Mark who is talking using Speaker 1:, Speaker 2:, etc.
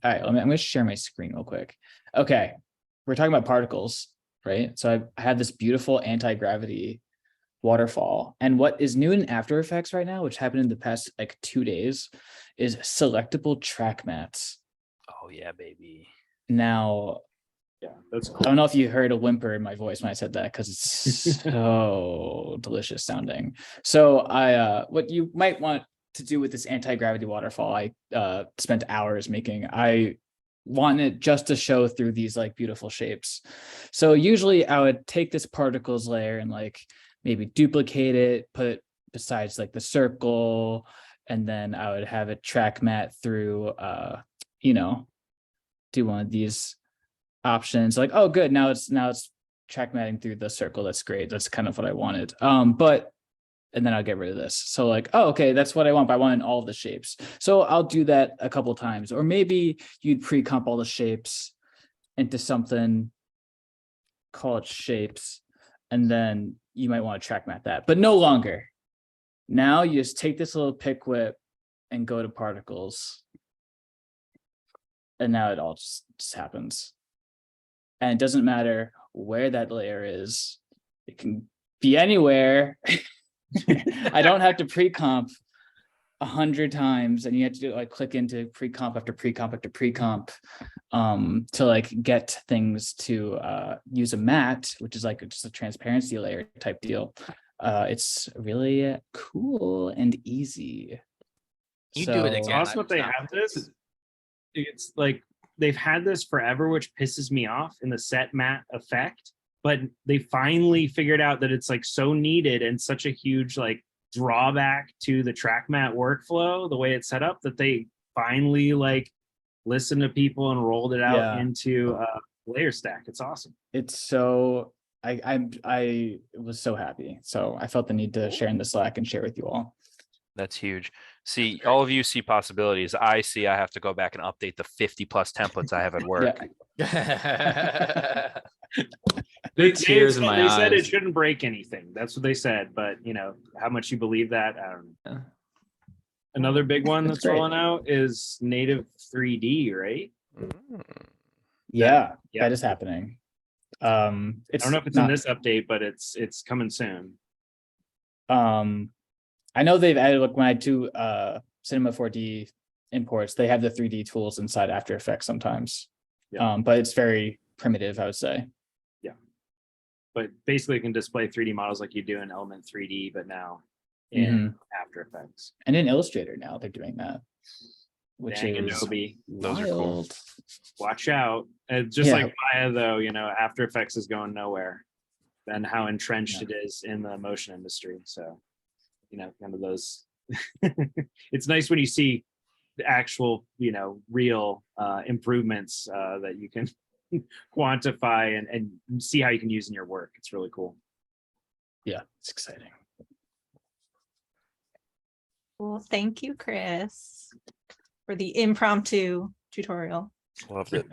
Speaker 1: All right, I'm going to share my screen real quick. Okay, we're talking about particles, right? So I have this beautiful anti-gravity waterfall. And what is new in After Effects right now, which happened in the past like 2 days, is selectable track mats.
Speaker 2: Oh yeah, baby.
Speaker 1: Now,
Speaker 3: Yeah, that's
Speaker 1: I
Speaker 3: cool.
Speaker 1: don't know if you heard a whimper in my voice when I said that because it's so delicious sounding. So what you might want to do with this anti-gravity waterfall, I spent hours making. I want it just to show through these like beautiful shapes. So usually I would take this particles layer and like maybe duplicate it, put it besides like the circle, and then I would have it track mat through do one of these options like, oh good, now it's track matting through the circle. That's great. That's kind of what I wanted. And then I'll get rid of this. So like, oh, okay, that's what I want, but I want in all the shapes. So I'll do that a couple times. Or maybe you'd pre-comp all the shapes into something, call it shapes, and then you might want to track mat that, but no longer. Now you just take this little pick whip and go to particles. And now it all just happens. And it doesn't matter where that layer is. It can be anywhere. I don't have to pre-comp 100 times, and you have to do like click into pre-comp after pre-comp after pre-comp to like get things to use a matte, which is like just a transparency layer type deal. It's really cool and easy.
Speaker 2: You do it
Speaker 3: It's
Speaker 2: again.
Speaker 3: awesome that they have this. It's like they've had this forever, which pisses me off in the set matte effect. But they finally figured out that it's like so needed and such a huge like drawback to the track mat workflow, the way it's set up, that they finally like listened to people and rolled it out into a layer stack. It's awesome.
Speaker 1: It's so I was so happy. So I felt the need to share in the Slack and share with you all.
Speaker 2: That's huge. See, all of you see possibilities. I see I have to go back and update the 50 plus templates I have at work.
Speaker 4: Tears in my
Speaker 3: they
Speaker 4: eyes.
Speaker 3: said it shouldn't break anything. That's what they said. But you know, how much you believe that, I don't know. Another big one that's rolling out is native 3D, right?
Speaker 1: Yeah, that is happening.
Speaker 3: I don't know if it's in this update, but it's coming soon.
Speaker 1: I know they've added, like when I do Cinema 4D imports, they have the 3D tools inside After Effects sometimes.
Speaker 3: Yeah.
Speaker 1: But it's very primitive, I would say.
Speaker 3: Yeah. But basically you can display 3D models like you do in Element 3D, but now in After Effects.
Speaker 1: And in Illustrator now they're doing that. Which
Speaker 3: Dang,
Speaker 1: is
Speaker 3: Adobe.
Speaker 2: Those are cool.
Speaker 3: Watch out. Just like Maya, though, you know, After Effects is going nowhere. And how entrenched it is in the motion industry. So, you know, kind of those. It's nice when you see the actual, you know, real improvements that you can quantify and see how you can use in your work. It's really cool.
Speaker 1: Yeah, it's exciting.
Speaker 5: Well, thank you, Chris, for the impromptu tutorial.
Speaker 2: Loved it.